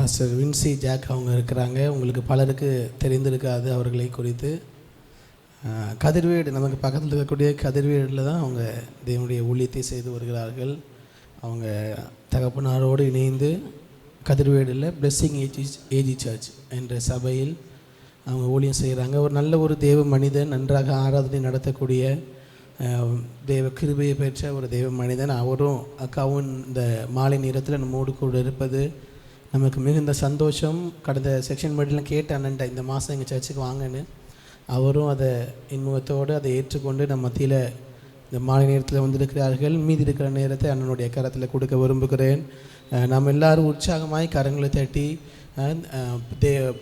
Pastor Vinci jack அவங்க இருக்கிறாங்க. உங்களுக்கு பலருக்கு தெரிந்திருக்காது அவர்களை குறித்து. கதிர்வேடு, நமக்கு பக்கத்தில் இருக்கக்கூடிய கதிர்வேடில் தான் அவங்க தேவனுடைய ஊழியத்தை செய்து வருகிறார்கள். அவங்க தகப்பனாரோடு இணைந்து கதிர்வேடில் பிளெஸ்ஸிங் ஏஜி சர்ச் என்ற சபையில் அவங்க ஊழியம் செய்கிறாங்க. ஒரு நல்ல ஒரு தேவ மனிதன், நன்றாக ஆராதனை நடத்தக்கூடிய தேவ கிருபையை பெற்ற ஒரு தேவ மனிதன். அவரும் அக்காவும் இந்த மாலை நேரத்தில் நம்மோடு கூட இருப்பது நமக்கு மிகுந்த சந்தோஷம். கடந்த செக்ஷன் மீட்டிலாம் கேட்ட அண்ணன்ட்ட இந்த மாதம் எங்கள் சர்ச்சுக்கு வாங்கன்னு, அவரும் அதை இன்முகத்தோடு அதை ஏற்றுக்கொண்டு நம்ம மத்தியில் இந்த மாலை நேரத்தில் வந்திருக்கிறார்கள். மீதி இருக்கிற நேரத்தை அண்ணனுடைய கரத்தில் கொடுக்க விரும்புகிறேன். நாம் எல்லோரும் உற்சாகமாய் கரங்களை தட்டி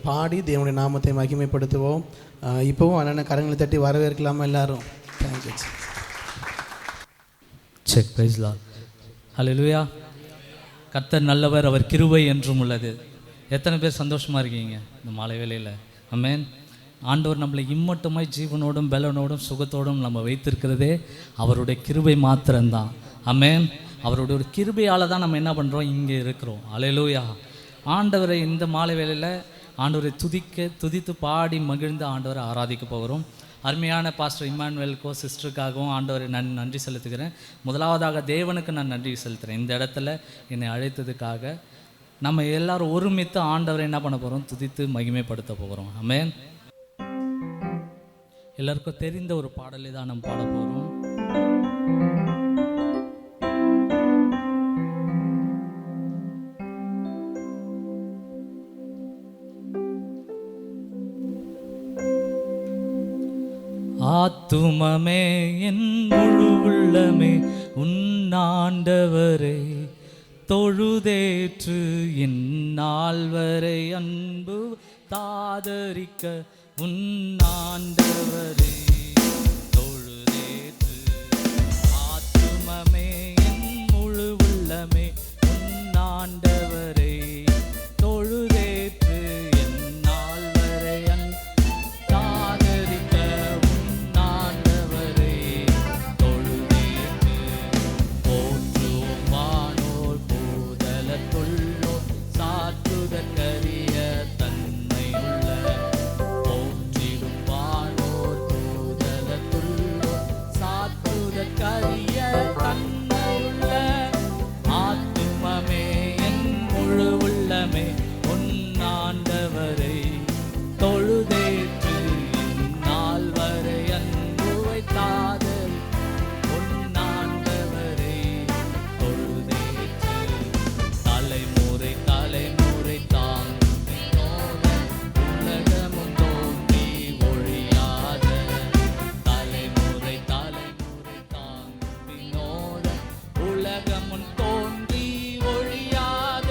பாடி தேவனுடைய நாமத்தை மகிமைப்படுத்துவோம். இப்போவும் அண்ணனை கரங்களை தட்டி வரவேற்கலாமா எல்லாரும்? தேங்க்யூ. செக் பிரைஸ் லார்ட். ஹல்லேலூயா. கர்த்தர் நல்லவர், அவர் கிருபை என்றும் உள்ளது. எத்தனை பேர் சந்தோஷமாக இருக்கீங்க இந்த மாலை வேளையில்? ஆமென். ஆண்டவர் நம்மளை இம்மட்டுமாய் ஜீவனோடும் பலனோடும் சுகத்தோடும் நம்ம வைத்திருக்கிறதே அவருடைய கிருபை மாத்திரம்தான். ஆமென். அவருடைய ஒரு கிருபையால் தான் நம்ம என்ன பண்ணுறோம், இங்கே இருக்கிறோம். ஹல்லேலூயா. ஆண்டவரை இந்த மாலை வேளையில் ஆண்டவரை துதித்து பாடி மகிழ்ந்து ஆண்டவரை ஆராதிக்க போகிறோம். அருமையான பாஸ்டர் இம்மானுவேலுக்கோ சிஸ்டருக்காகவும் ஆண்டவரை நன்றி செலுத்துகிறேன். முதலாவதாக தேவனுக்கு நான் நன்றி செலுத்துகிறேன். இந்த இடத்துல என்னை அழைத்ததுக்காக நம்ம எல்லாரும் ஒருமித்து ஆண்டவரை என்ன பண்ண போகிறோம், துதித்து மகிமைப்படுத்த போகிறோம். ஆமென். எல்லாருக்கும் தெரிந்த ஒரு பாடலை தான் நம்ம பாட போகிறோம். ஆத்துமமே என் முழு உள்ளமே உன்னாண்டவரை தொழுதேற்று என்னால் வரை அன்பு தாதரிக்க உன்னாண்டவரை தொழுதேற்று. ஆத்துமமே என் முழு உள்ளமே உன்னாண்டவரை தொழுதேற்று என்னால் வரை தாதரிக்க உன்னாண்டவரை தொழுதேற்று. போற்றுவோம் வானோர் பூதலத்துள்ளோர் சாற்றுதற்கரிய தன்மையுள்ள. போற்றிடும் வானோர் பூதலத்துள்ளோர் சாற்றுதற்கரிய தன்மையுள்ள. ஆத்துமமே என் முழு உள்ளமே உன்னாண்டவரை தொழுதேற்று என்னால் வரை அன்புவை தாதல் உன்னாண்டவரை தொழுதேற்று. தலைமுறை தலைமுறை தாங்கினோத உலகமும் தோன்றி ஒழியாத. தலைமுறை தலைமுறை தாங்கினோத உலகமும் தோன்றி ஒழியாத.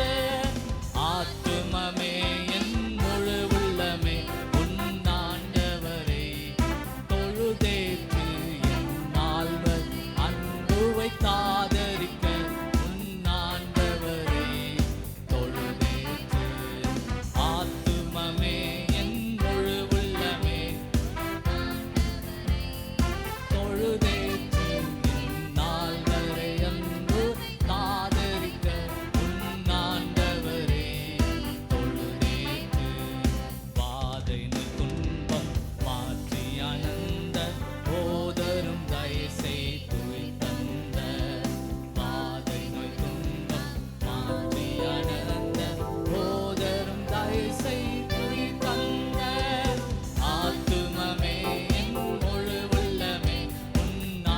ஆத்துமமே என் முழு உள்ளமே உன்னாண்டவரை தொழுதேற்று என்னால் அன்புவை தாதரிக்க உன்னாண்டவரை தொழுதேற்று. ஆத்துமமே என் முழு உள்ளமே தொழுதேற்று என்னால் வரை அன்பு தாதரிக்க உன்னாண்டவரை தொழுதேற்று. வாதை துன்பம் மாற்றி அனந்த போதரும் தயசை துய் தந்த. வாதை நோய் துன்பம் மாற்றி அனந்த போதரும் தயசை துய் தந்த. ஆத்துமமே என் முழு உள்ளமே உன்னாண்டவரை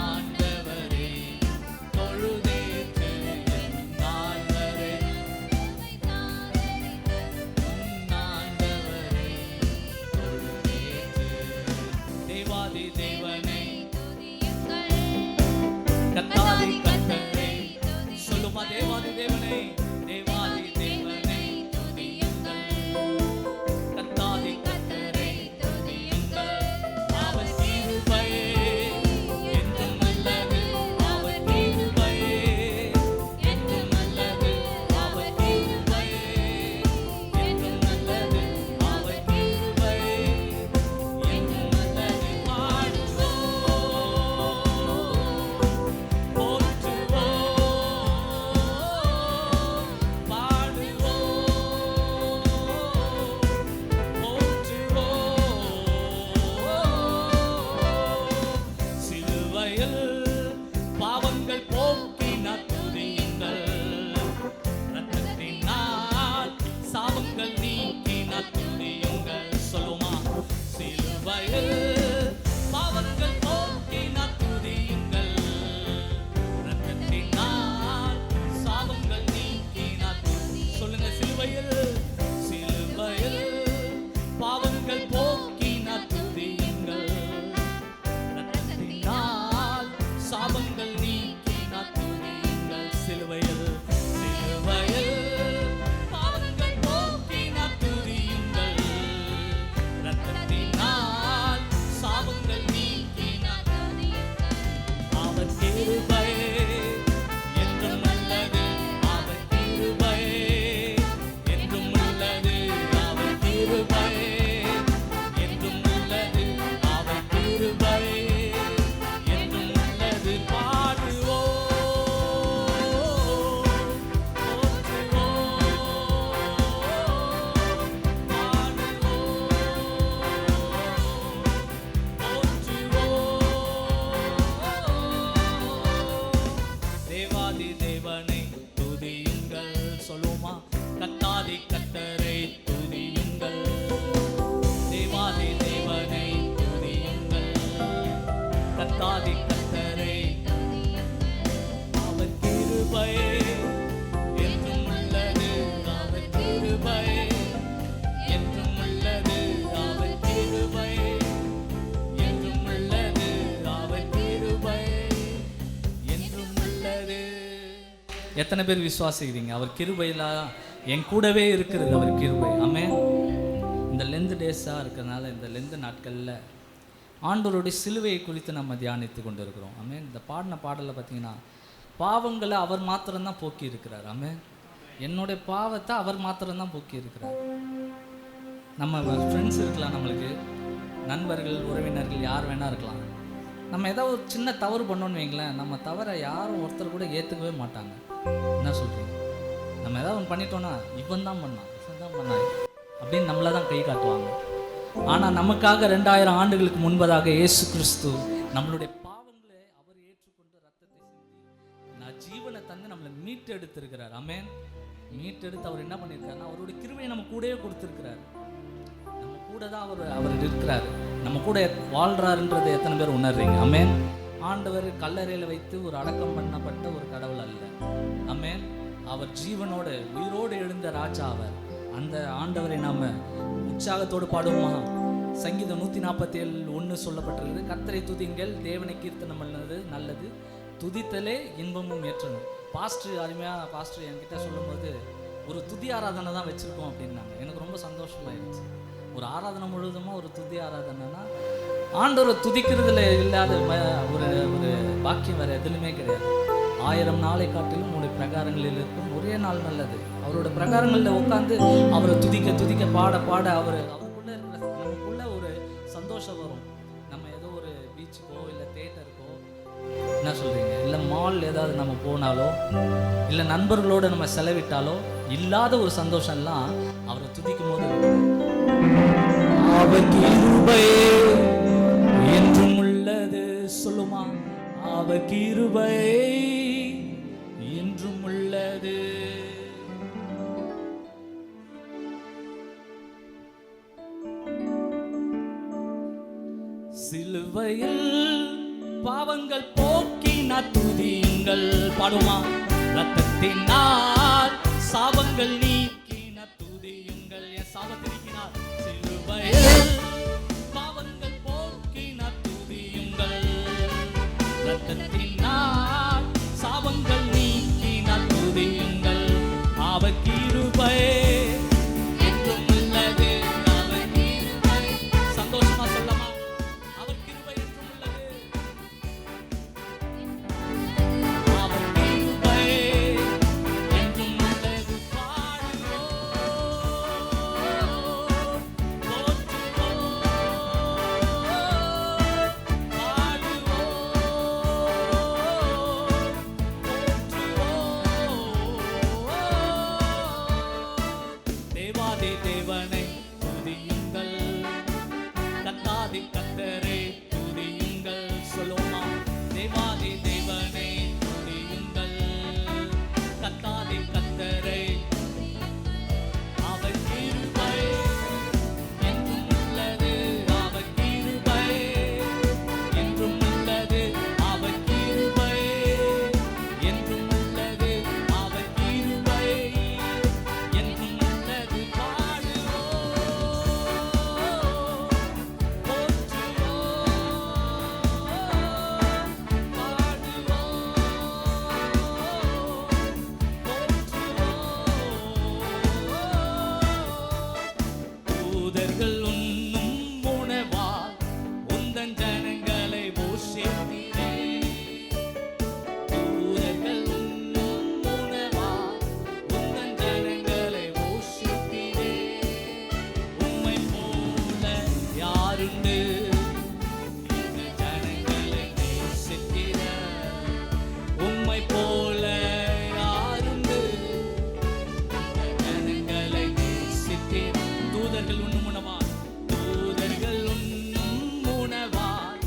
எத்தனை பேர் விசுவாசிக்கிறீங்க? அவர் கிருபையில என் கூடவே இருக்கிறது அவர் கிருபை. ஆமென். இந்த லெந்து டேஸாக இருக்கிறதுனால இந்த லெந்து நாட்களில் ஆண்டவருடைய சிலுவையை குறித்து நம்ம தியானித்து கொண்டு இருக்கிறோம். ஆமென். இந்த பாடின பாடலில் பார்த்தீங்கன்னா பாவங்களை அவர் மாத்திரம்தான் போக்கி இருக்கிறார். ஆமென். என்னுடைய பாவத்தை அவர் மாத்திரம்தான் போக்கி இருக்கிறார். நம்ம ஃப்ரெண்ட்ஸ் இருக்கலாம், நம்மளுக்கு நண்பர்கள், உறவினர்கள் யார் வேணா இருக்கலாம். நம்ம ஏதாவது ஒரு சின்ன தவறு பண்ணோன்னு வைங்களேன், நம்ம தவறை யாரும் ஒருத்தர் கூட ஏற்றுக்கவே மாட்டாங்க. என்ன சொல்கிறீங்க? நம்ம ஏதாவது ஒன்று பண்ணிட்டோன்னா இவன் தான் பண்ணான் அப்படின்னு நம்மளை தான் கை காட்டுவாங்க. ஆனால் நமக்காக 2000 ஆண்டுகளுக்கு முன்பதாக இயேசு கிறிஸ்து நம்மளுடைய பாவங்களை அவர் ஏற்றுக்கொண்டு ரத்தத்தை சிந்தி நான் ஜீவனை தந்து நம்மளை மீட்டு எடுத்திருக்கிறார். ஆமென். மீட்டெடுத்து அவர் என்ன பண்ணியிருக்காருன்னா அவருடைய கிருபையை நம்ம கூடவே கொடுத்துருக்கிறார். நம்ம கூட தான் அவர் இருக்கிறார், நம்ம கூட வாழ்றாருன்றதை எத்தனை பேர் உணர்றீங்க? ஆமென். ஆண்டவர் கல்லறையில் வைத்து ஒரு அடக்கம் பண்ணப்பட்ட ஒரு கடவுள் அல்ல. ஆமென். அவர் ஜீவனோடு உயிரோடு எழுந்த ராஜா அவர். அந்த ஆண்டவரை நாம் உற்சாகத்தோடு பாடுவோமா? சங்கீதம் 147:1 சொல்லப்பட்டிருக்கிறது, கர்த்தரை துதிங்கள், தேவனை கீர்த்தனம் பண்ணது நல்லது, துதித்தலே இன்பமும் ஏற்றணும். அருமையாக பாஸ்டர் என்கிட்ட சொல்லும்போது ஒரு துதி ஆராதனை தான் வச்சுருக்கோம் அப்படின்னாங்க. எனக்கு ரொம்ப சந்தோஷமாயிருச்சு. ஒரு ஆராதனை முழுவதுமாக ஒரு துதி ஆராதனைனா ஆண்டவரை துதிக்கிறதுல இல்லாத ஒரு ஒரு பாக்கியம் வேறு எதுலையுமே கிடையாது. 1000 நாளை காட்டிலும் உங்களுடைய பிரகாரங்களில் இருக்கும் ஒரே நாள் நல்லது. அவரோட பிரகாரங்களில் உட்காந்து அவரை துதிக்க துதிக்க பாட பாட அவருக்குள்ளே இருக்கிற நமக்குள்ள ஒரு சந்தோஷம் வரும். நம்ம ஏதோ ஒரு பீச்சுக்கோ இல்லை தேட்டருக்கோ என்ன சொல்கிறீங்க, இல்லை மால் ஏதாவது நம்ம போனாலோ இல்லை நண்பர்களோடு நம்ம செலவிட்டாலோ இல்லாத ஒரு சந்தோஷம்லாம் அவரை துதிக்கும் போது அவர் கிருபை என்றும் உள்ளது. சொல்லுமா, அவர் கிருபை என்றும் உள்ளது. சிலுவையில் பாவங்கள் போக்கினார் துதியுங்கள். பாடுமா, ரத்தத்தினால் சாபங்கள் நீக்கினார் துதியுங்கள். என் சாபத்தை நீக்கினார். சிலுவையில் பாவங்கள் போக்கினார் துதியுங்கள். ரத்தத்தினால் சாபங்கள் நீக்கினார் துதியுங்கள். அவர் கிருபை என்றும் உள்ளது. அவர் கிருபை. சந்தோஷமா சொல்லமா, அவர் கிருபை என்றும் உள்ளது. அவர் கிருபை என்றும் உள்ளது. தேவாதி தேவனை துதியுங்கள், கத்தாதி கத்தரை துதியுங்கள். சொல்லுமா, தேவாதி தேவனை துதியுங்கள், கத்தாதி கத்தரை. அவர் கிருபை என்றும் உள்ளது. அவர் கிருபை என்றும் உள்ளது. அவர் கிருபை என்றும் உள்ளது. அவர் கிருபை என்றும் உள்ளது. தூதர்கள் உண்ணும் உணவால் உந்தன் ஜனங்களை போஷித்தீரே. தூதர்கள் உண்ணும் உணவால் உந்தன் ஜனங்களை போஷித்தீரே. உம்மை போல யாருண்டு இந்த ஜனங்களை நேசித்திட? உம்மை போல யாருண்டு இந்த ஜனங்களை நேசித்திட? தூதர்கள் உண்ணும் உணவால், தூதர்கள் உண்ணும் உணவால்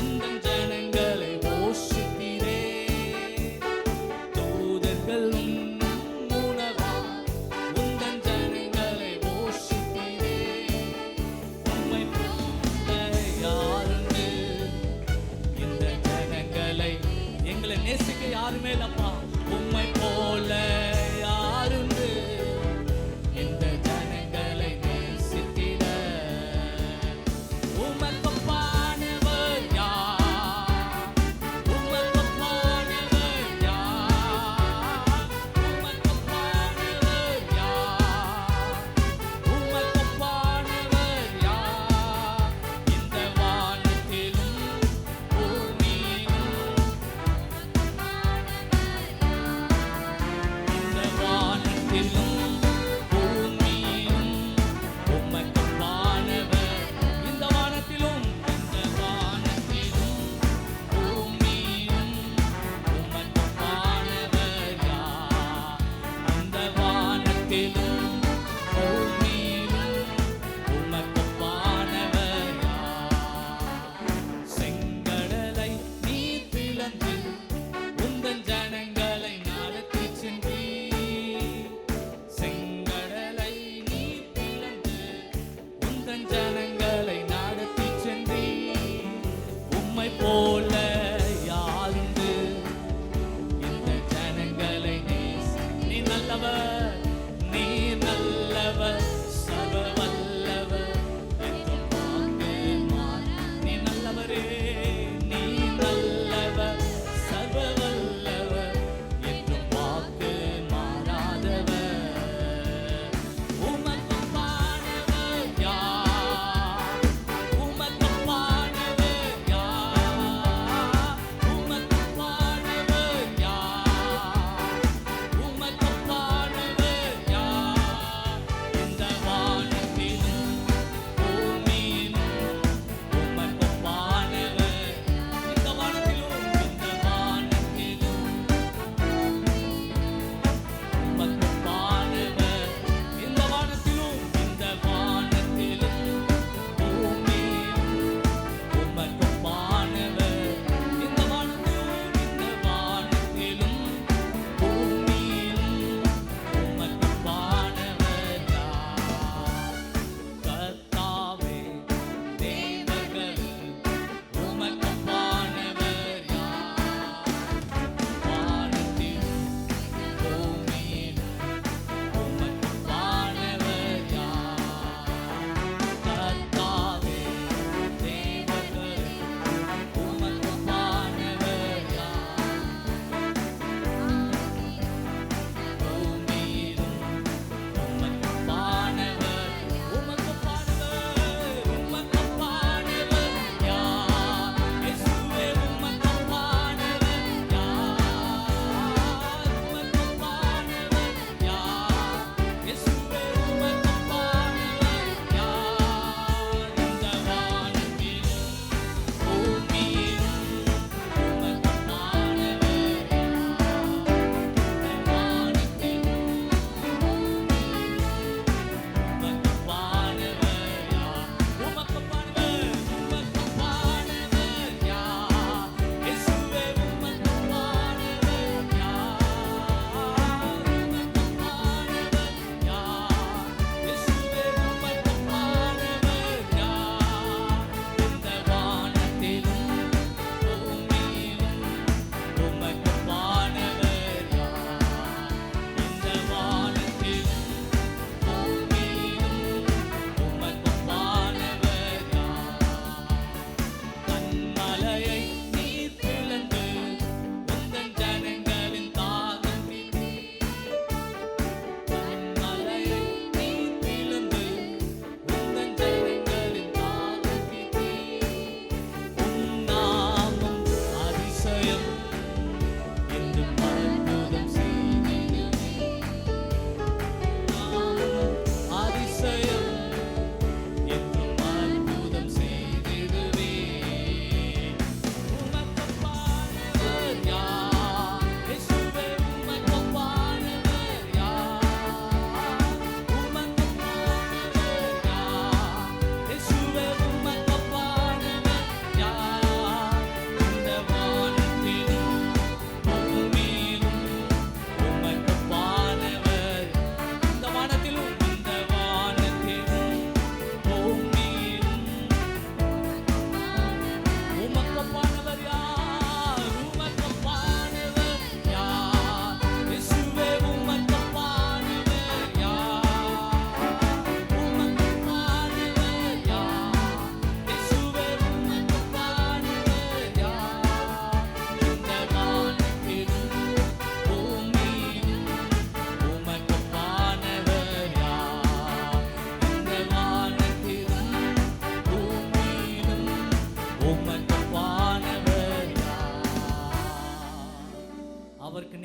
உந்தன் ஜனங்களை போஷித்தீரே. தூதர்கள் உண்ணும் உணவால் உந்தன் ஜனங்களை போஷித்தீரே. உம்மை போல யாருண்டு இந்த ஜனங்களை, எங்களை நேசிக்க யாருமே இல்லப்பா. உம்மை போல யாருண்டு இந்த ஜனங்களை நேசித்திட? உமக்கு ஒப்பானவர் யார்? உமக்கு ஒப்பானவர் யார்?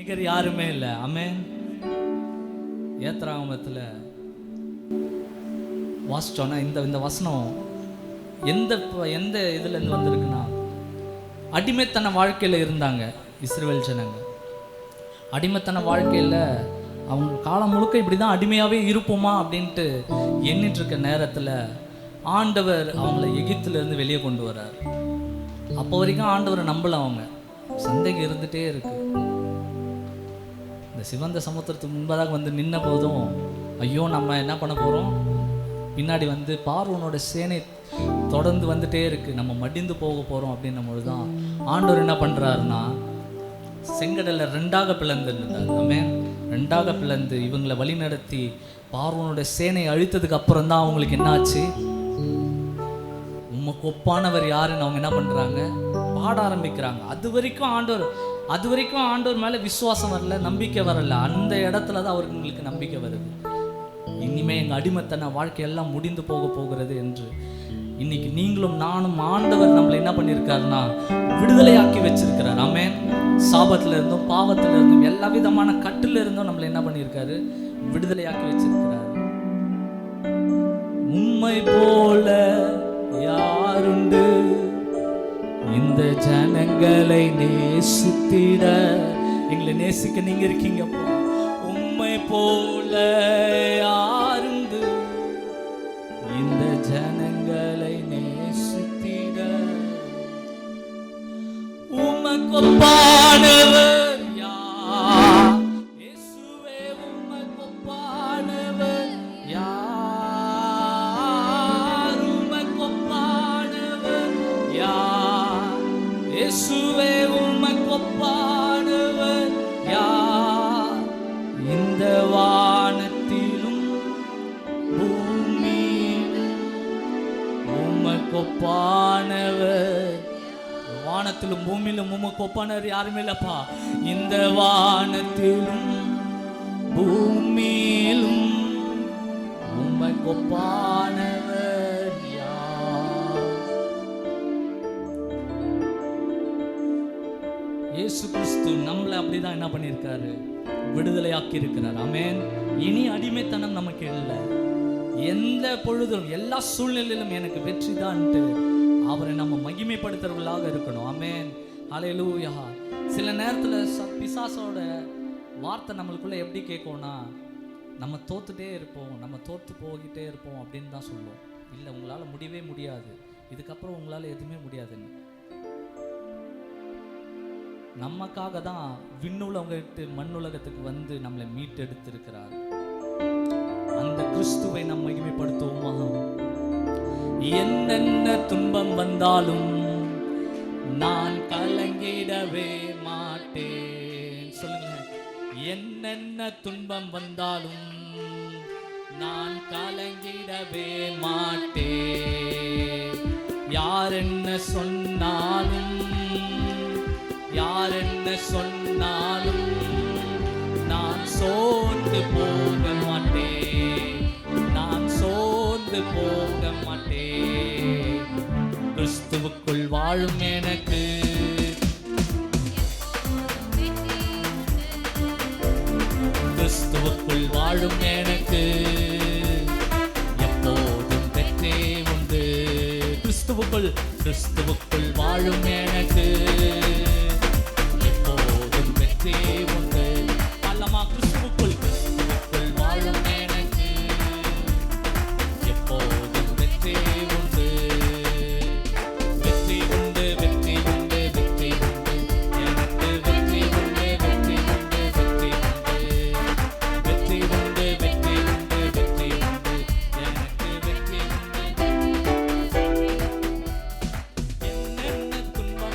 நிகர் யாருமே இல்லை. ஆமென். ஏத்ராகமத்தில் வாசிச்சோன்னா இந்த வசனம் எந்த இதுலேருந்து வந்திருக்குன்னா, அடிமைத்தன வாழ்க்கையில் இருந்தாங்க இஸ்ரவேல் ஜனங்க. அடிமைத்தன வாழ்க்கையில் அவங்க காலம் முழுக்க இப்படி தான் அடிமையாகவே இருப்போமா அப்படின்ட்டு எண்ணிட்டு இருக்க நேரத்தில் ஆண்டவர் அவங்கள எகிப்திலேருந்து வெளியே கொண்டு வர்றார். அப்போ வரைக்கும் ஆண்டவரை நம்பல, அவங்க சந்தேகம் இருந்துகிட்டே இருக்கு. இந்த சிவந்த சமுத்திரத்துக்கு முன்பதாக வந்து நின்ன போதும் ஐயோ நம்ம என்ன பண்ண போகிறோம், பின்னாடி வந்து பார்வோனோட சேனை தொடர்ந்து வந்துட்டே இருக்குது, நம்ம மடிந்து போக போகிறோம் அப்படின்னும் பொழுது தான் ஆண்டவர் என்ன பண்ணுறாருன்னா செங்கடலை ரெண்டாக பிளந்துருந்தார். ஆமென். ரெண்டாக பிளந்து இவங்களை வழி நடத்தி பார்வோனோட சேனை அழித்ததுக்கு அப்புறம் தான் அவங்களுக்கு என்ன ஆச்சு, உமக்கு ஒப்பானவர் யாருன்னு அவங்க என்ன பண்ணுறாங்க, பாட ஆரம்பிக்கிறாங்க. அது வரைக்கும் ஆண்டவர் மேலே விசுவாசம் வரல, நம்பிக்கை வரல. அந்த இடத்துல தான் அவங்களுக்கு நம்பிக்கை வருது. இனிமே எங்கள் அடிமைத்தன வாழ்க்கையெல்லாம் முடிந்து போகிறது என்று இன்னைக்கு நீங்களும் நானும் ஆண்டவர் நம்மளை என்ன பண்ணியிருக்காருன்னா விடுதலையாக்கி வச்சிருக்கிறார். ஆமென். சாபத்துல இருந்தும் பாவத்துல இருந்தும் எல்லா விதமான கட்டுல இருந்தும் நம்மளை என்ன பண்ணியிருக்காரு, விடுதலையாக்கி வச்சிருக்கிறார். உம்மை போல யாருண்டு இந்த ஜனங்களை நேசித்திட, எங்களை நேசிக்க நீங்க இருக்கீங்க. உம்மை போல யாருண்டு இந்த ஜனங்களை நேசித்திட, உமக்கொப்பானவர் யார் இயேசுவே, உமக்கொப்பானவர் யார், உமக்கொப்பானவர் யார் இயேசுவே, உமக்கொப்பானவர் யார், இந்த வானத்திலும் பூமியிலும் உமக்கொப்பானவர், வானத்திலும் பூமியிலும் உமக்கு ஒப்பானவர் யாருமே இல்லப்பா. இந்த வானத்திலும் பூமியிலும் உமக்கு ஒப்பானவர் யார். இயேசு கிறிஸ்து நம்மளை அப்படிதான் என்ன பண்ணியிருக்காரு, விடுதலையாக்கி இருக்கிறார். ஆமென். இனி அடிமைத்தனம் நமக்கு இல்லை. எந்த பொழுதும் எல்லா சூழ்நிலையிலும் எனக்கு வெற்றி தான்ட்டு அவரை நம்ம மகிமைப்படுத்துறவர்களாக இருக்கணும். ஆமென். ஹல்லேலூயா. சில நேரத்தில் பிசாசோட வார்த்தை நம்மளுக்குள்ள எப்படி கேட்கும்னா, நம்ம தோத்துட்டே இருப்போம், நம்ம தோற்று போகிட்டே இருப்போம் அப்படின்னு தான் சொல்லுவோம். இல்லை, உங்களால் முடியவே முடியாது, இதுக்கப்புறம் உங்களால் எதுவுமே முடியாதுன்னு. நமக்காக தான் விண்ணுலகத்து மண்ணுலகத்துக்கு வந்து நம்மளை மீட்டெடுத்திருக்கிறார். அந்த கிறிஸ்துவை நம்ம மகிமைப்படுத்துவோமா? என்னென்ன துன்பம் வந்தாலும் நான் கலங்கிடவே மாட்டேன். சொல்லுங்க, என்னென்ன துன்பம் வந்தாலும் நான் கலங்கிடவே மாட்டேன். யார் என்ன சொன்னாலும், யார் என்ன சொன்னாலும் நான் சோர்ந்து போக மாட்டேன், நான் சோர்ந்து போக மாட்டேன். கிறிஸ்துவுக்குள் வாழும் எனக்கு கிறிஸ்துவுக்குள் வாழும் எனக்கு எப்போதும் வெற்றி உண்டு. கிறிஸ்துவுக்குள் வாழும் எனக்கு எப்போதும் வெற்றி உண்டு. அல்லமா, கிறிஸ்துவுக்குள் வாழும் எனக்கு எப்போதும் வெற்றி உண்டு. வெற்றி உண்டு, வெற்றி உண்டு, வெற்றி உண்டு, எனக்கு வெற்றி உண்டு, வெற்றி உண்டு, வெற்றி உண்டு, வெற்றி உண்டு, வெற்றி உண்டு, வெற்றி உண்டு, எனக்கு வெற்றி உண்டு. என்னென்ன துன்பம்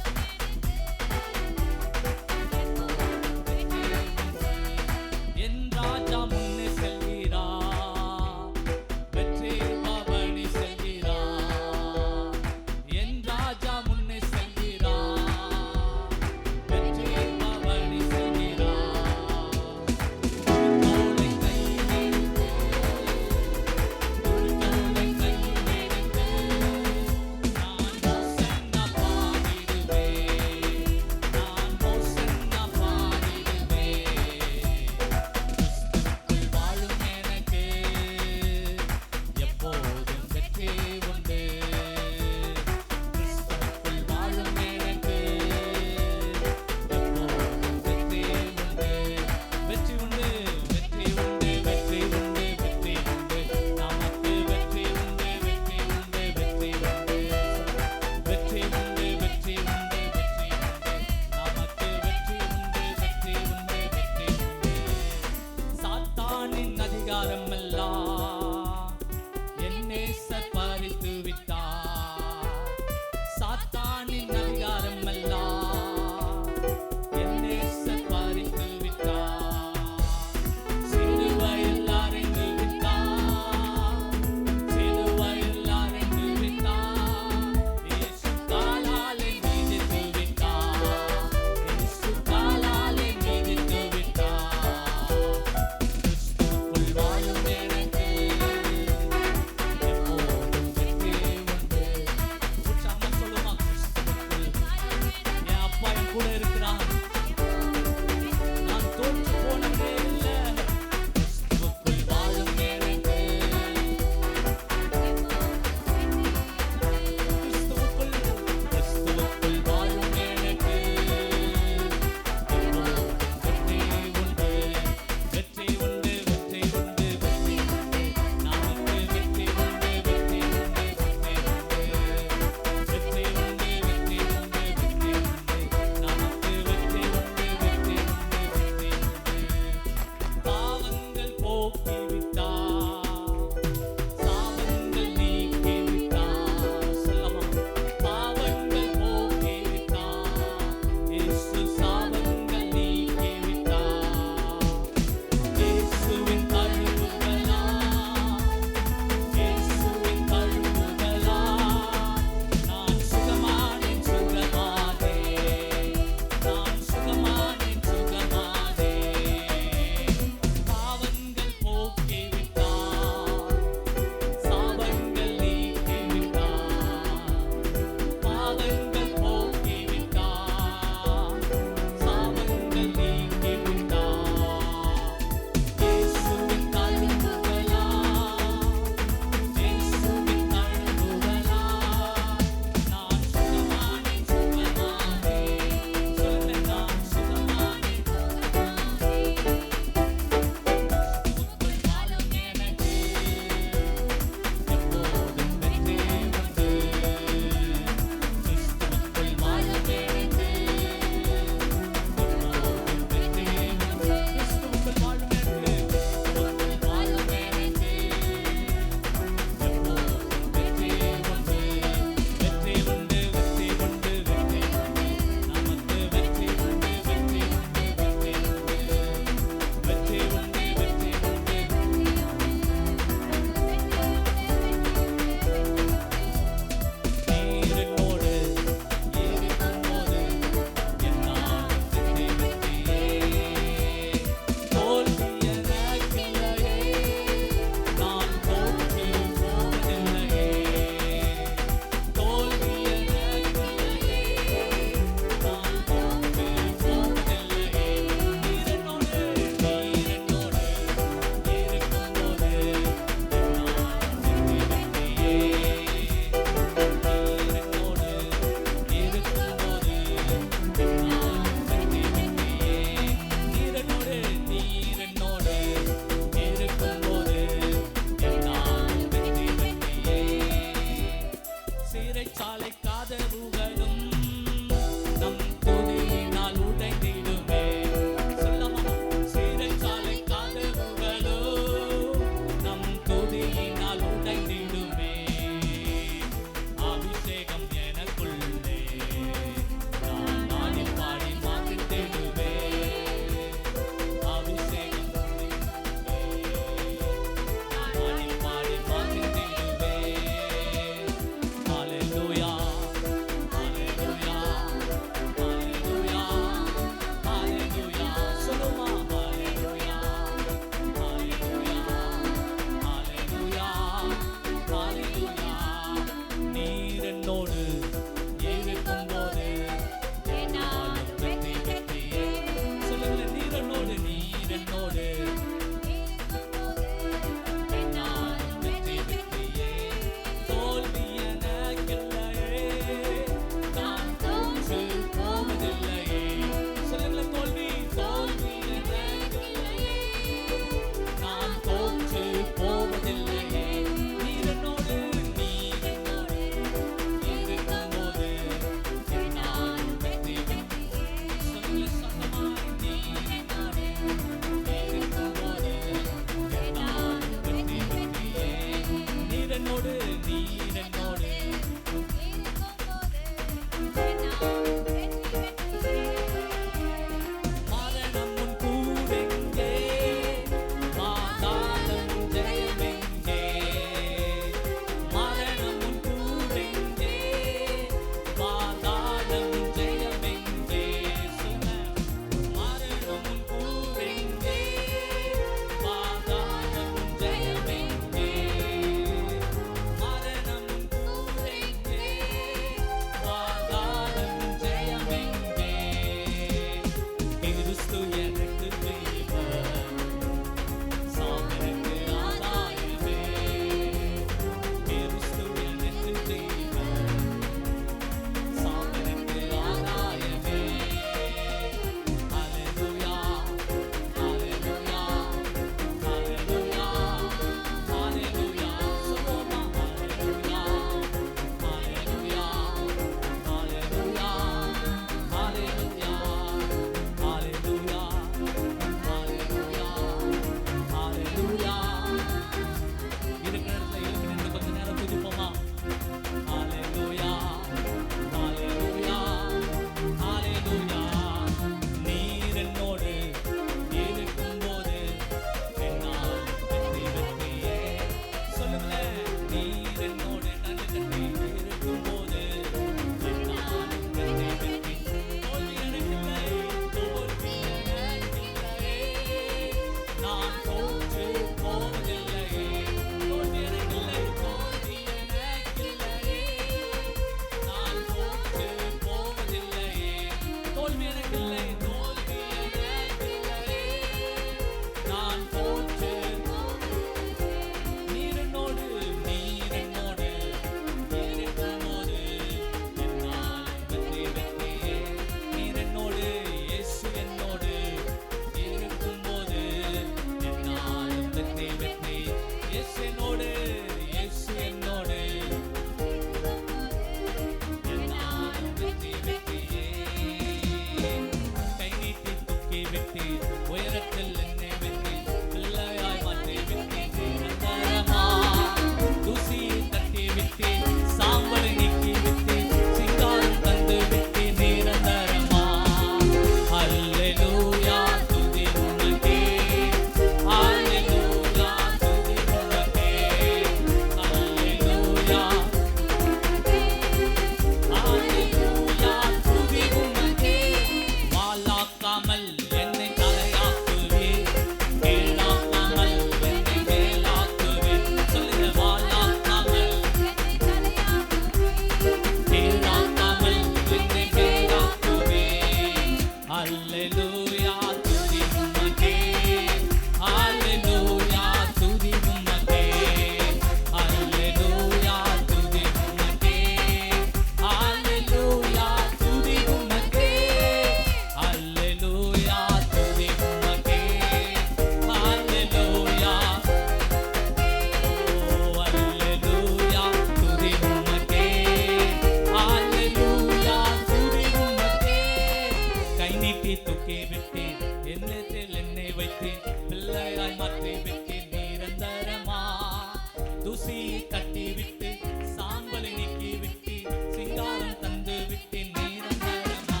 தூசியை தட்டி விட்டு சாம்பலை நீக்கி விட்டு சிங்காரம் தந்து விட்டு நிரந்தரமா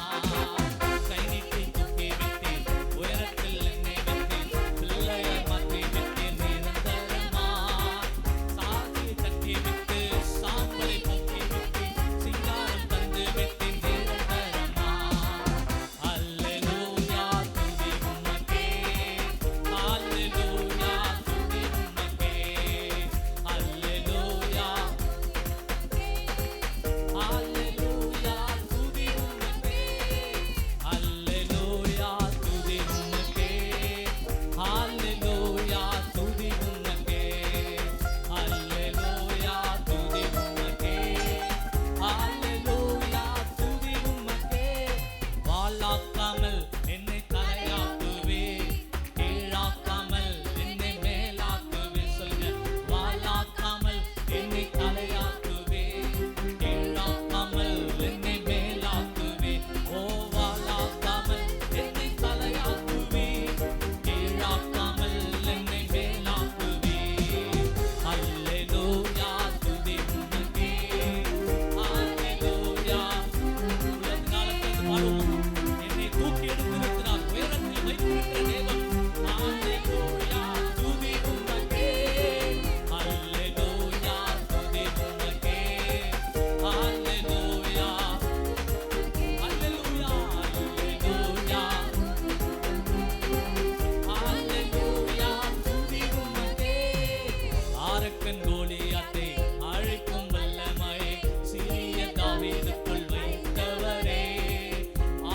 கை நீட்டி தூக்கி விட்டு உயரத்தில் என்னை விட்டேன் பிள்ளையை மாற்றி விட்டு நிரந்தரமா சாதியை தட்டி விட்டு சாம்பலை போக்கி விட்டு சிங்காரம் தந்து விட்டு நிரந்தரமா அல்லேலூயா துதி உமக்கே அல்லேலூயா துதி உமக்கே அல்லேலூயா அல்லேலூயா துதி உமக்கே அல்லேலூயா துதி உமக்கே அல்லேலூயா துதி உமக்கே அல்லேலூயா துதி உமக்கே அல்லேலூயா துதி உமக்கே வாளாக்காமல் என்னை தலையாக்குவே கீழாக்காமல் என்னை மேலாக்குவே சொல்லுங்க வாளாக்காமல் என்னை தலையாக்குவே கீழாக்காமல் என்னை மேலாக்குவே ஓ வாளாக்காமல் என்னை தலையாக்குவே கீழாக்காமல் என்னை மேலாக்குவே அல்லேலூயா துதி உமக்கே அல்லேலூயா என்னை தூக்கி எடுத்திருக்கிறார் உயரத்தில் வைத்திருக்கிற தேவன் அல்லேலூயா துதி உமக்கே அல்லேலூயா துதி உமக்கே அல்லேலூயா அல்லேலூயா அல்லேலூயா அல்லேலூயா துதி உமக்கே ஆரக்கன் கோலியாத்தை அழிக்கும் வல்லமையை சிறிய தாவீதுக்குள் வைத்தவரே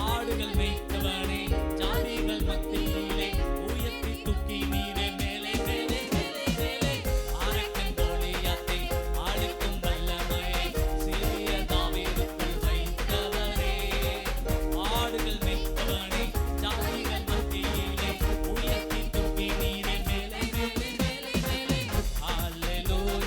ஆடுகள் மேய்த்தவனே ஜாதிகள் மத்தியிலே உயர்த்தி தூக்கி நீரே மேலே மேலே மேலே மேலே ஆரக்கன் கோலியாத்தை அழிக்கும் வல்லமையை சிறிய தாவீதுக்குள் வைத்தவரே ஆடுகள் மேய்த்தவனே ஜாதிகள் மத்தியிலே உயர்த்தி தூக்கி நீரே மேலே மேலே மேலே மேலே அல்லேலூயா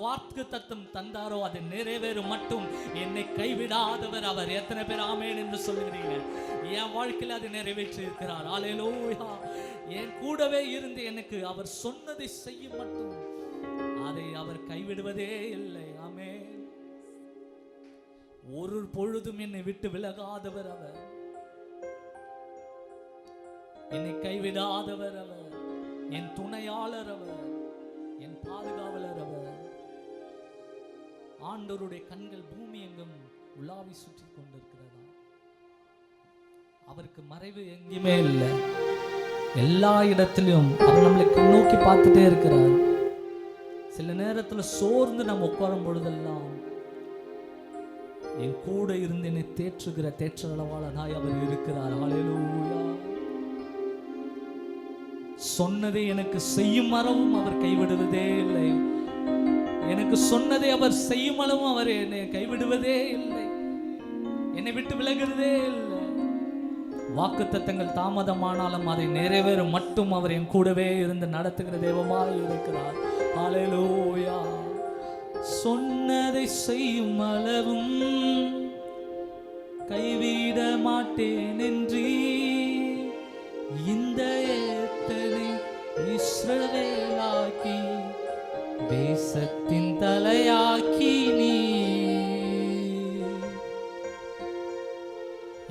வாக்குத்தத்தம் தந்தாரோ அது நிறைவேறும் மட்டும் என்னை கைவிடாதவர் அவர். எத்தனை பேர் ஆமென் என்று சொல்லுகிறீங்க? என் வாழ்க்கையில் அது நிறைவேற்றி இருக்கிறார். அல்லேலூயா. என் கூடவே இருந்து எனக்கு அவர் சொன்னதை செய்யும் மட்டும் அதை அவர் கைவிடுவதே இல்லை. ஆமென். ஒரு பொழுதும் என்னை விட்டு விலகாதவர் அவர், என்னை கைவிடாதவர் அவர், என் துணையாளர் அவர், என் பாதுகாவலர் அவர். ஆண்டவருடைய கண்கள் பூமி எங்கும் உலாவி சுற்றி கொண்டிருக்கிறதா? அவருக்கு மறைவு எங்கேயுமே இல்லை. எல்லா இடத்திலும் அவர் நம்மளை நோக்கி பார்த்துட்டே இருக்கிறார். சில நேரத்தில் சோர்ந்து நம்ம உட்காரும் பொழுதெல்லாம் என் கூட இருந்து என்னை தேற்றுகிற தேற்றளவாளனாய் அவர் இருக்கிறார். அல்லேலூயா. சொன்னதை எனக்கு செய்யும் அளவும் அவர் கைவிடுவதே இல்லை. எனக்கு சொன்னதை அவர் செய்யும் அளவும் அவர் என்னை கைவிடுவதே இல்லை, என்னை விட்டு விலகிறதே இல்லை. வாக்குத்தத்தங்கள் தாமதமானாலும் அதை நிறைவேற மட்டும் அவர் என் கூடவே இருந்து நடத்துகிற தெய்வமாய் இருக்கிறார். அல்லேலூயா. சொன்னதை செய்யும் அளவும் கைவிட மாட்டேன் என்று இந்த எத்தனை இஸ்ரவேலாக்கி தேசத்தின் தலையாக்கி நீ.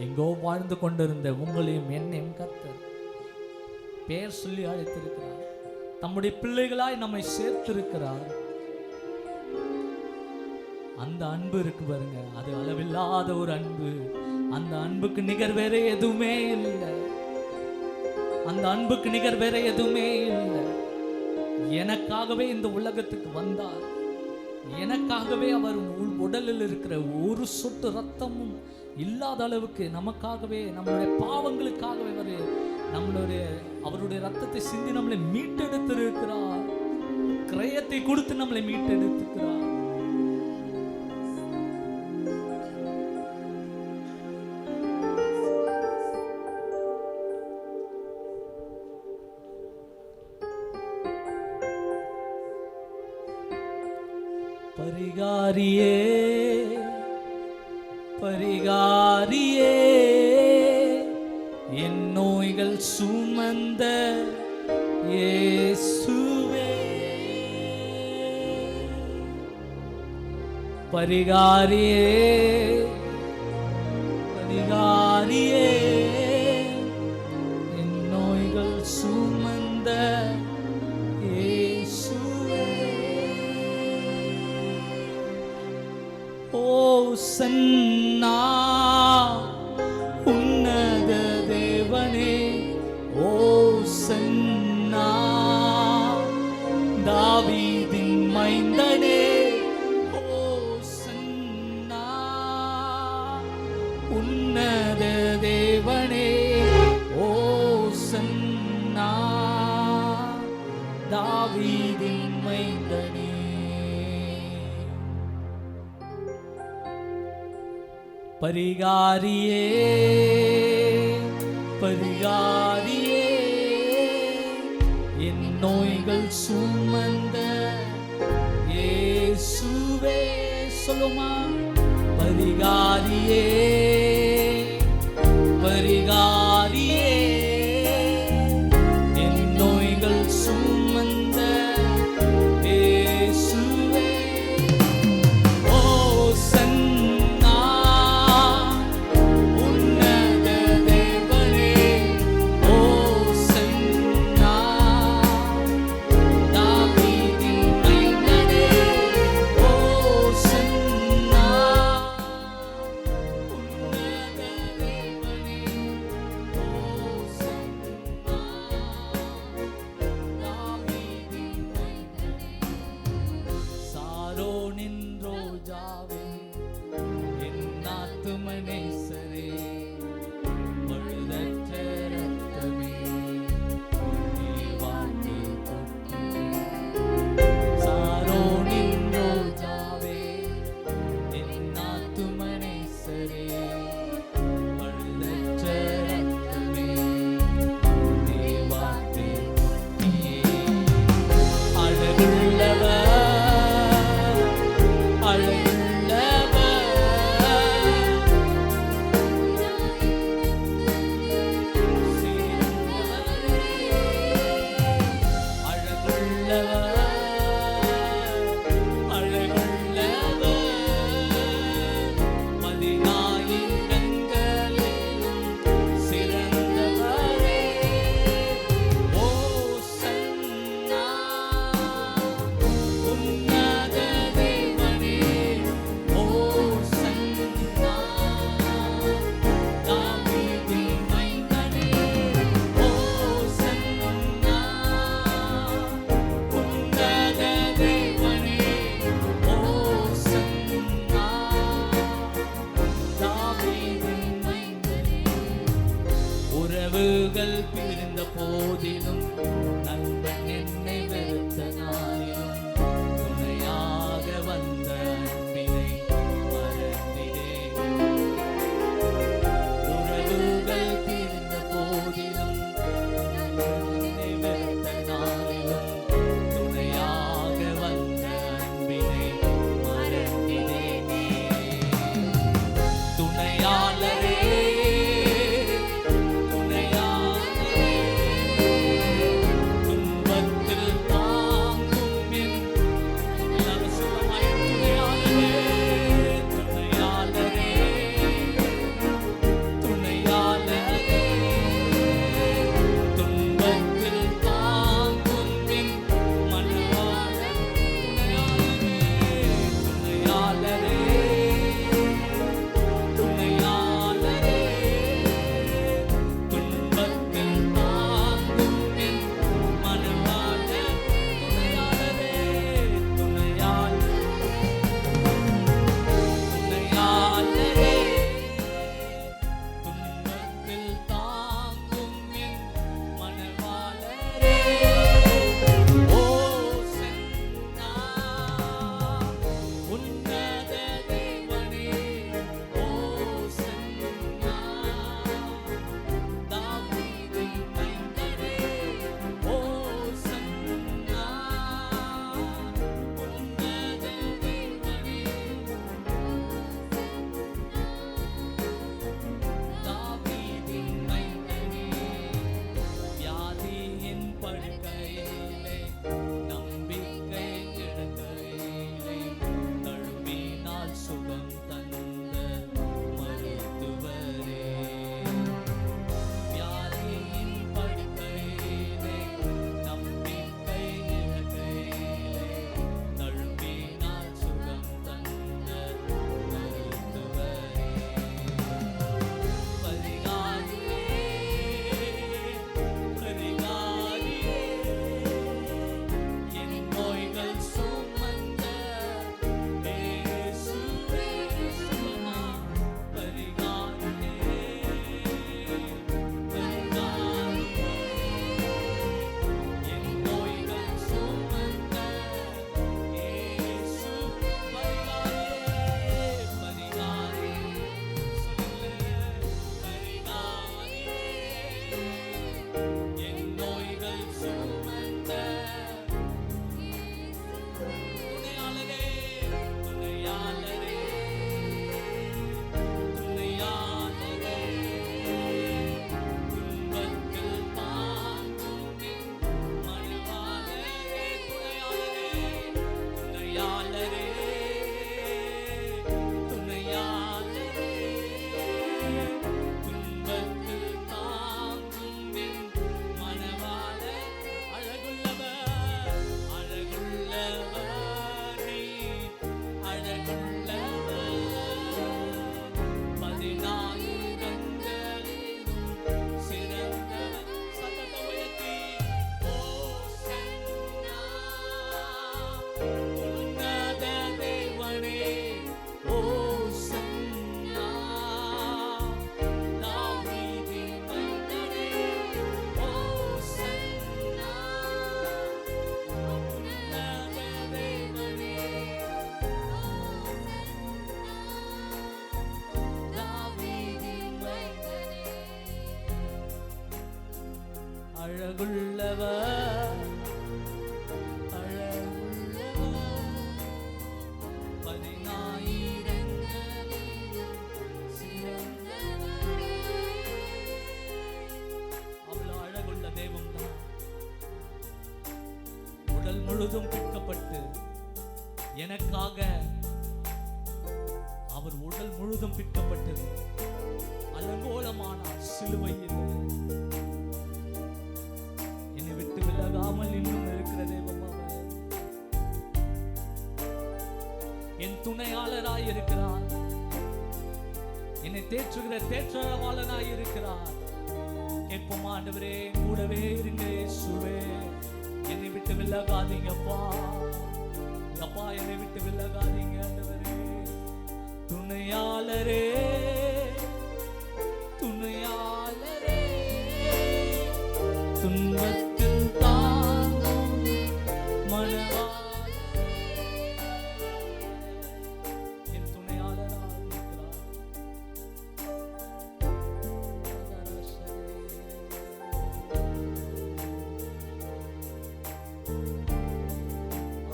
எங்கோ வாழ்ந்து கொண்டிருந்த உங்களையும் என்னையும் கர்த்தர் பெயர் சொல்லி அழைத்திருக்கிறார். தம்முடைய பிள்ளைகளாய் நம்மை சேர்த்திருக்கிறார். அந்த அன்பு இருக்கு பாருங்க, அது அளவில்லாத ஒரு அன்பு. அந்த அன்புக்கு நிகர் வேற எதுவுமே இல்லை. அந்த அன்புக்கு நிகர் வேற எதுவுமே இல்லை. எனக்காகவே இந்த உலகத்துக்கு வந்தார். எனக்காகவே அவர் உடலில் இருக்கிற ஒரு சொட்டு ரத்தமும் இல்லாத அளவுக்கு நமக்காகவே, நம்மளுடைய பாவங்களுக்காகவே அவருடைய ரத்தத்தை சிந்தி நம்மளை மீட்டெடுத்திருக்கிறார். கிரயத்தை கொடுத்து நம்மளை மீட்டெடுத்துக்கிறார். பரிகாரியே பரிகாரியே என் நோய்கள் சுமந்த இயேசுவே. பரிகாரியே பரிகாரியே என் நோய்கள் சுமந்த ஓசன்னா உன்னத தேவனே, ஓசன்னா தாவீதின் மைந்தனே, ஓசன்னா உன்னத தேவனே, ஓசன்னா தாவீதின் மைந்தனே. பரிகாரியே பரிகாரியே என் நோய்கள் சுமந்த இயேசுவே. சொல்லுமா, பரிகாரியே பரிகாரியே என் நோய்கள் சுமந்த இயேசுவே. ஓசன்னா உன்னத தேவனே, ஓசன்னா தாவீதின் மைந்தனே, ஓசன்னா உன்னத தேவனே, ஓசன்னா தாவீதின் மைந்தனே. சாரோனின் ரோஜாவே என் ஆத்துமனேசரே, பழுதற்ற ரத்தமே நீ வாங்கி கொண்டீர். சாரோனின் ரோஜாவே என் ஆத்துமனேசரே, பழுதற்ற ரத்தமே நீ வாங்கி கொண்டீர். அழகுள்ளவர் அழகுள்ளவர் உடல் முழுதும் பிற்கப்பட்டு எனக்காக அவர் உடல் முழுதும் பிற்கப்பட்டது அலங்கோலமானார் சிலுவையில். என்னை விட்டு விலகாமல் இன்னும் இருக்கிற தெய்வம் அவர். என் துணையாளராய் இருக்கிறார், என்னை தேற்றுகிற தேற்றவாளனாய் இருக்கிறார். கேட்போமா, ஆண்டவரே கூடவே இருங்க இயேசுவே, என்னை விட்டு விலகாதீங்கப்பா, அப்பா என்னை விட்டு விலகாதீங்க ஆண்டவரே. துணையாளரே துணையாளரே, துன்பத்தில் தாங்கும் மனவாளரே, என் துணையாளராக இருக்கிறார்.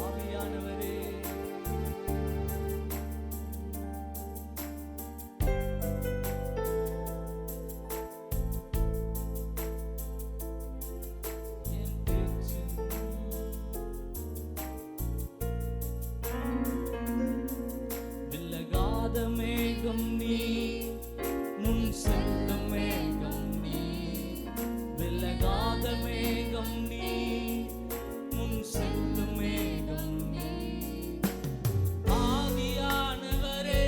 ஆவியானவரே, மேகம் நீ முன் செல்லும் மேகம் நீ, விலகாத மேகம் நீ முன் செல்லும் மேகம் நீ. ஆவியானவரே,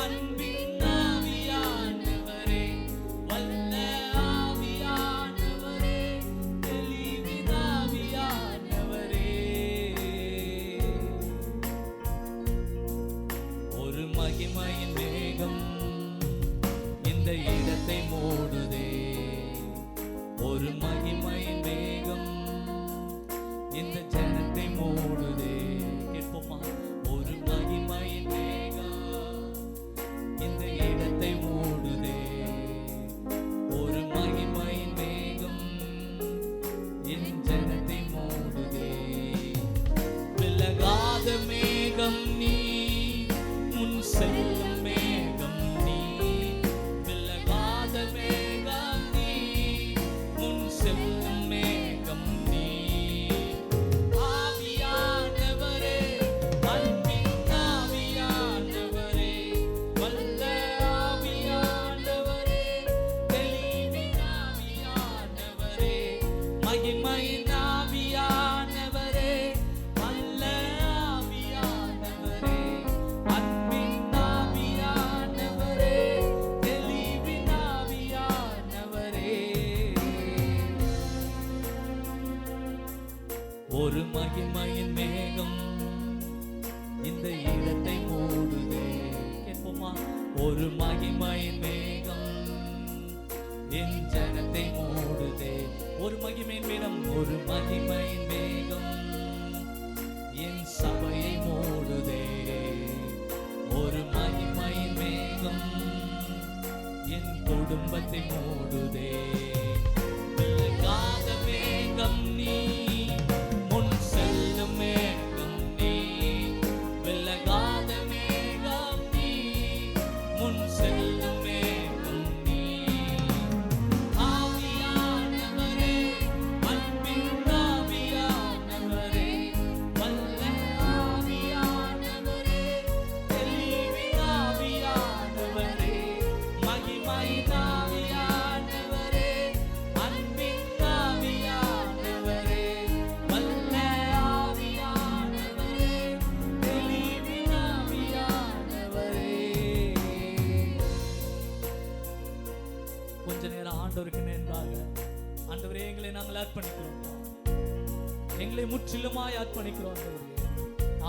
அன்பின் ஆவியானவரே, வல்ல ஆவியானவரே, தெளிவின் ஆவியானவரே, ஒரு மகிமையின் மேகம் இந்த இடத்தை மூடுதே, ஒரு மகிமையின் மேகம் இந்த ஜனத்தை மூடுதே. கேட்போமா, ஒரு மகிமையின் மேகம் இந்த இடத்தை மூடுதே, ஒரு மகிமையின் மேகம் என் ஜனத்தை மூடுதே. விலகாத மேகம் நீ முன் செல்லும் மேகம் நீ, விலகாத மேகம் நீ முன் செல்லும் மேகம் நீ. ஆவியானவரே, அன்பின் ஆவியானவரே, வல்ல ஆவியானவரே, தெளிவின் ஆவியானவரே, மகிமையின் ஆவியானவரே, வல்ல ஆவியானவரே, ஒரு மகிமையின் மேகம் இந்த இடத்தை மூடுதே. கேட்போமா, ஒரு மகிமையின் மேகம் என் ஜனத்தை மூடுதே. ஒரு மகிமையின் மேகம், ஒரு மகிமையின் மேகம் என் சபையை மூடுதே. ஒரு மகிமையின் மேகம் என் குடும்பத்தை மூடுதே. விலகாத மேகம் நீ முன் செல்லும் மேகம் நீ, விலகாத மேகம் நீ முன் செல்லும் மேகம் நீ. ஆவியானவரே, அன்பின் ஆவியானவரே, வல்ல ஆவியானவரே, தெளிவின் ஆவியானவரே, மகிமையின் ஆவியானவரே, அன்பின் ஆவியானவரே, வல்ல ஆவியானவரே, தெளிவின் ஆவியானவரே. கொஞ்ச நேரம் ஆண்டவருக்கு நேர்ந்தாக, ஆண்டவரே எங்களை நாங்கள் அர்ப்பணிக்கிறோம், எங்களை முற்றிலுமாய் அர்ப்பணிக்கிறோம்.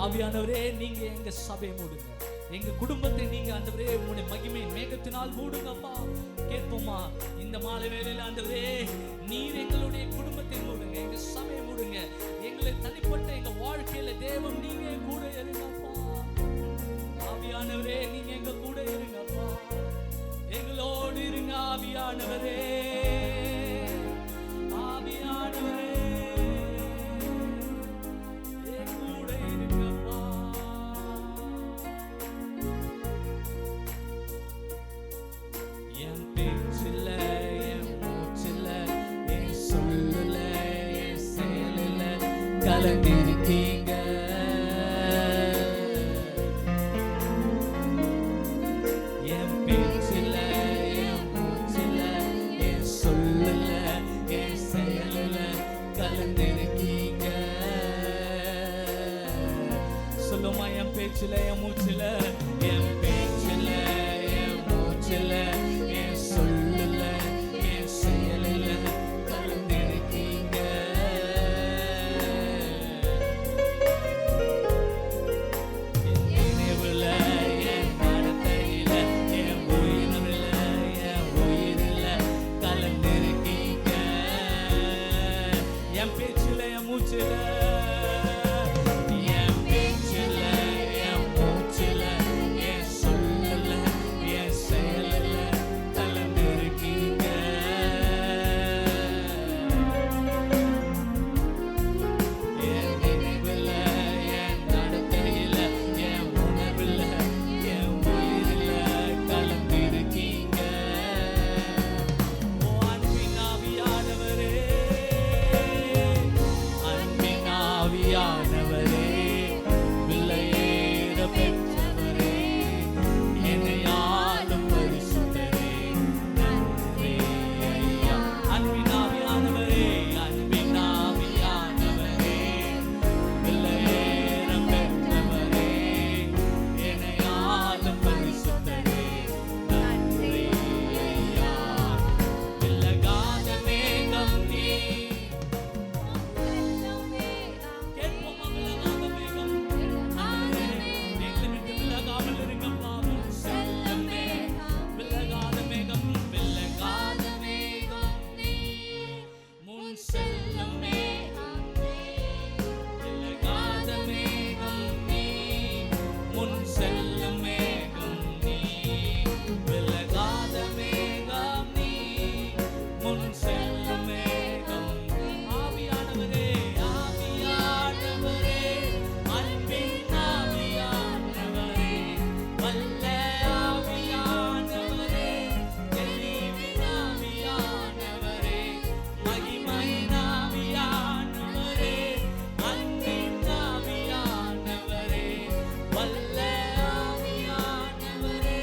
ஆவியானவரே, நீங்க எங்க சபையை மூடுங்க, எங்க குடும்பத்தை நீங்க ஆண்டவரே உங்களுடைய மகிமையின் மேகத்தினால் மூடுங்கப்பா. கேட்போமா, இந்த மாலை வேளையில் ஆண்டவரே நீர் எங்களுடைய குடும்பத்தை மூடுங்க, எங்க சபையை மூடுங்க, எங்களை தனிப்பட்ட எங்க வாழ்க்கையில தேவன் நீங்க கூட இருங்கப்பா. ஆவியானவரே, நீங்க எங்க கூட இருங்கப்பா, எங்களோடு இருங்க ஆவியானவரே. ஆவியான கலந்திருக்கீங்க. என் பேச்சில, என் மூச்சில, என் சொல்லுல, என் செயலுல கலந்திருக்கீங்க. சொல்லுமா, என் பேச்சில, என் மூச்சில, என் பேச்சில, என் மூச்சில, என் சொல்லுல, என் செயலுல கலந்திருக்கீங்க. என் நினைவுல, என் நடத்தையில, என் உயிரில, என் உயிரில கலந்திருக்கீங்க. என் பேச்சில, என் மூச்சில, என் பேச்சில, என் மூச்சில, என் சொல்லுல, என் செயலுல கலந்திருக்கீங்க. என் நினைவுல, என் நடத்தையில, என் உணர்வுல, என் உயிரில கலந்திருக்கீங்க. ஓ அன்பின் ஆவியானவரே, அன்பின் ஆவியானவரே, விலையேற பெற்றவரே, என்னை ஆளும் பரிசுத்தரே, நன்றி ஐயா. அன்பின் ஆவியானவரே, அன்பின் ஆவியானவரே, விலையேற பெற்றவரே, என்னை ஆளும் பரிசுத்தரே, நன்றி ஐயா. விலகாத மேகம் நீ, கேட்போமா, விலகாத மேகம், எங்களை விட்டு விலகாமல் இருங்கப்பா. முன் செல்லும் மேகம், விலகாத மேகம், விலகாத மேகம் நீ, முன் செல்லும் மேகம் நீ, விலகாத மேகம் நீ, முன் செல்லும் மேகம் நீ, விலகாத மேகம் நீ, முன் செல்லும் மேகம். ஆவியானவரே, ஆவியானவரே, அன்பின் ஆவியானவரே, வல்ல ஆவியானவரே, தெளிவின் ஆவியானவரே, மகிமையின் ஆவியானவரே, அன்பின் ஆவியானவரே, வல்ல ஆவியானவரே,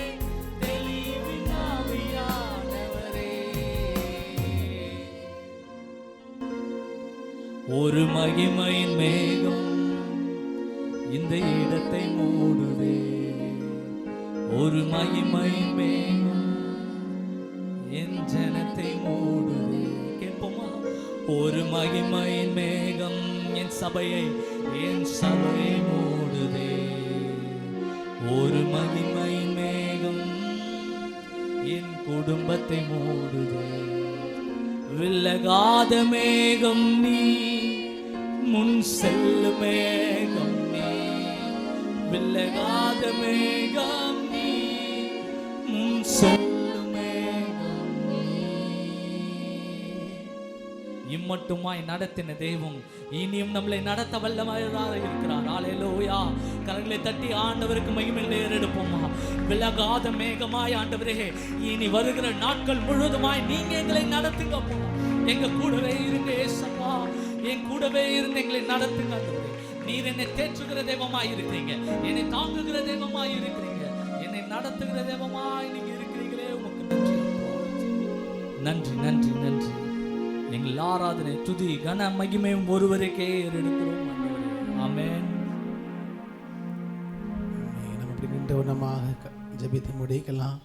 தெளிவின் ஆவியானவரே. ஒரு மகிமையின் மேகம் இந்த இடத்தை மூடுதே. ஒரு மகிமையின் மேகம் என் ஜனத்தை மூடுதே. கேட்போமா, ஒரு மகிமையின் மேகம் என் சபையை மூடுதே. ஒரு மகிமையின் மேகம் என் குடும்பத்தை மூடுதே. விலகாத மேகம் நீ, முன் செல்லும் மேகம் நீ, விலகாத மேகம் நீ, முன் செல்லும் மேகம் நீ. இம்மட்டுமாய் நடத்தின தெய்வம் இனியும் நம்மளை நடத்த வல்லவராக இருக்கிறார். ஹல்லேலூயா. கரங்களை தட்டி ஆண்டவருக்கு மகிமை ஏறெடுப்போமா. விலகாத மேகமாய் ஆண்டவரே, இனி வருகிற நாட்கள் முழுவதுமாய் நீங்க எங்களை நடத்துங்கப்பா. எங்க கூடவே இருங்க ஏசப்பா, என் கூடவே இருந்து எங்களை நடத்துங்க ஆண்டவரே. நீர் என்னை தேற்றுகிற தெய்வமாய் இருக்கிறீங்க, என்னை தாங்குகிற தெய்வமாய் இருக்கிறீங்க, என்னை நடத்துகிற தெய்வமாய் நீங்க இருக்கிறீங்களே. உமக்கு நன்றி, நன்றி, நன்றி. எங்கள் ஆராதனை, துதி, கன, மகிமையும் ஒருவருக்கே எடுக்கிறோம். ஆமென். நம்ம இப்படி நின்றவனமாக ஜெபித்து முடிக்கலாம்.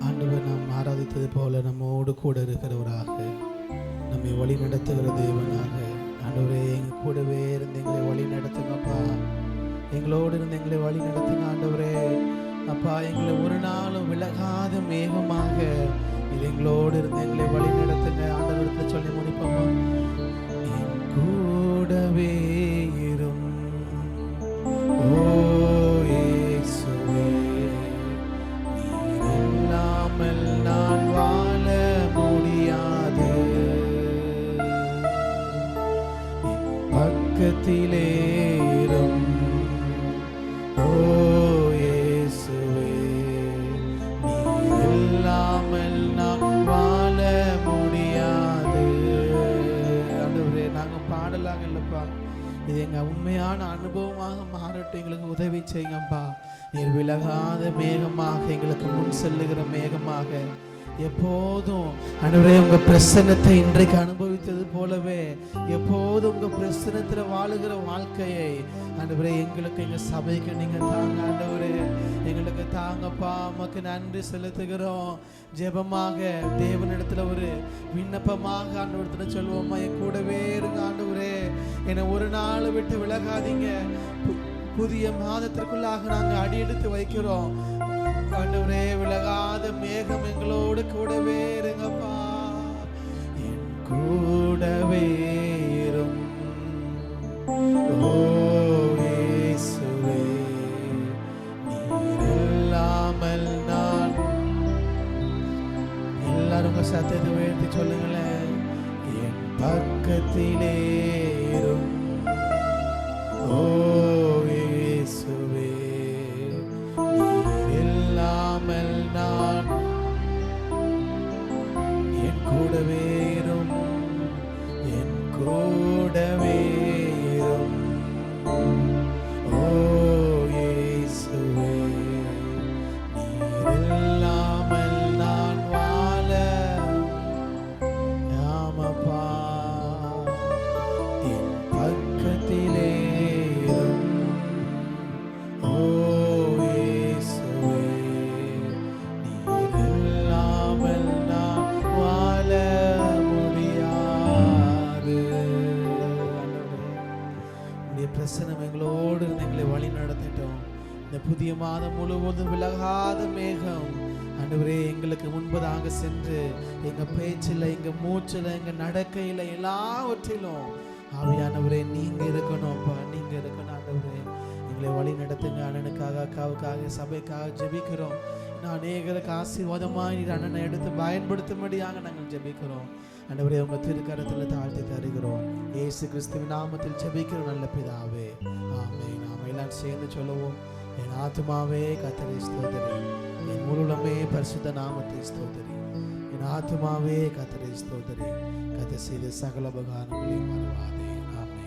ஆண்டவர் நாம் ஆராதித்தது போல நம்மோடு கூட இருக்கிறவராக, நம்மை வழி நடத்துகிற தேவனாக, ஆண்டவரே எங்கள் கூடவே இருந்து எங்களை வழி நடத்துங்கப்பா. எங்களோடு இருந்து எங்களை வழி நடத்துங்க ஆண்டவரே. அப்பா, எங்களை ஒரு நாளும் விலகாத மேகமாக இது எங்களோடு இருந்து எங்களை வழி நடத்துங்க ஆண்டவரத்தை சொல்லி முடிப்போமா. என் கூடவே இரும் ஓ இயேசுவே, நீர் இல்லாமல் நான் வாழ முடியாது. என் பக்கத்திலே இரும் ஓ இயேசுவே, நீர் இல்லாமல் நான் வாழ முடியாது. ஆண்டவரே, நாங்கள் பாடலாங்க இல்லப்பா, இது எங்கள் உண்மையான அனுபவமாக மாறட்டும். எங்களுக்கு உதவி செய்யுங்கப்பா. நீர் விலகாத மேகமாக, எங்களுக்கு முன் செல்லுகிற மேகமாக, எப்போதும் ஆண்டவரே உங்க பிரசன்னத்தை இன்றைக்கு அனுபவித்தது போலவே எப்போதும் உங்க பிரசன்னத்தில் வாழுகிற வாழ்க்கையை ஆண்டவரே எங்களுக்கு, எங்க சபைக்கு நீங்க தாங்க ஆண்டவரே, எங்களுக்கு தாங்கப்பா. உமக்கு நன்றி செலுத்துகிறோம். ஜெபமாக தேவனிடத்துல ஒரு விண்ணப்பமாக ஆண்டவரத்துல சொல்லுவோம்மா, என் கூடவே இருங்க ஆண்டவரே, என்னை ஒரு நாள் விட்டு விலகாதீங்க. புதிய மாதத்திற்குள்ளாக நாங்கள் அடியெடுத்து வைக்கிறோம் ஆண்டவரே. விலகாத மேகம் எங்களோடு கூடவே இருங்கப்பா. என் கூடவே இரும் ஓ இயேசுவே, நீர் இல்லாமல் நான். எல்லாரும் உங்க சத்தத்தை உயர்த்தி சொல்லுங்களேன். என் பக்கத்திலே இரும் ஓ இயேசுவே, இல்லாமல் நான். என் கூடவே இரும், என் கூடவே இரும் ஓ இயேசுவே, நீர் இல்லாமல் நான் வாழ யாமப்பா. என் பக்கத்திலே இரும் ஓ பிரசனம் எங்களோடு எங்களை வழி நடத்திட்டோம். இந்த புதிய மாதம் முழுவதும் விலகாத மேகம் ஆண்டவரே எங்களுக்கு முன்பதாக சென்று எங்க பேச்சில், எங்க மூச்சில், எங்க நடக்கையில், எல்லாவற்றிலும் ஆவியானவரே நீங்க இருக்கணும்ப்பா, நீங்க இருக்கணும் ஆண்டவரே. எங்களை வழி நடத்துங்க. அண்ணனுக்காக, அக்காவுக்காக, சபைக்காக ஜெபிக்கிறோம். அநேகருக்கு ஆசீர்வாதமாய் நீர் அண்ணனை எடுத்து பயன்படுத்தும்படியாக நாங்கள் ஜெபிக்கிறோம் ஆண்டவரே. உங்க திருக்கரத்தில் தாழ்த்தி தருகிறோம். இயேசு கிறிஸ்துவின் நாமத்தில் ஜெபிக்கிறோம் நல்ல பிதாவே, ஆமென். நாம எல்லாம் சேர்ந்து சொல்லுவோம். என் ஆத்துமாவே கர்த்தரை ஸ்தோத்திரி, என் முழுமே பரிசுத்த நாமத்தை ஸ்தோத்திரி. என் ஆத்துமாவே கர்த்தரை ஸ்தோத்திரி, கர்த்தர் செய்த சகல உபகாரங்களையும் மறவாதே. ஆமென்.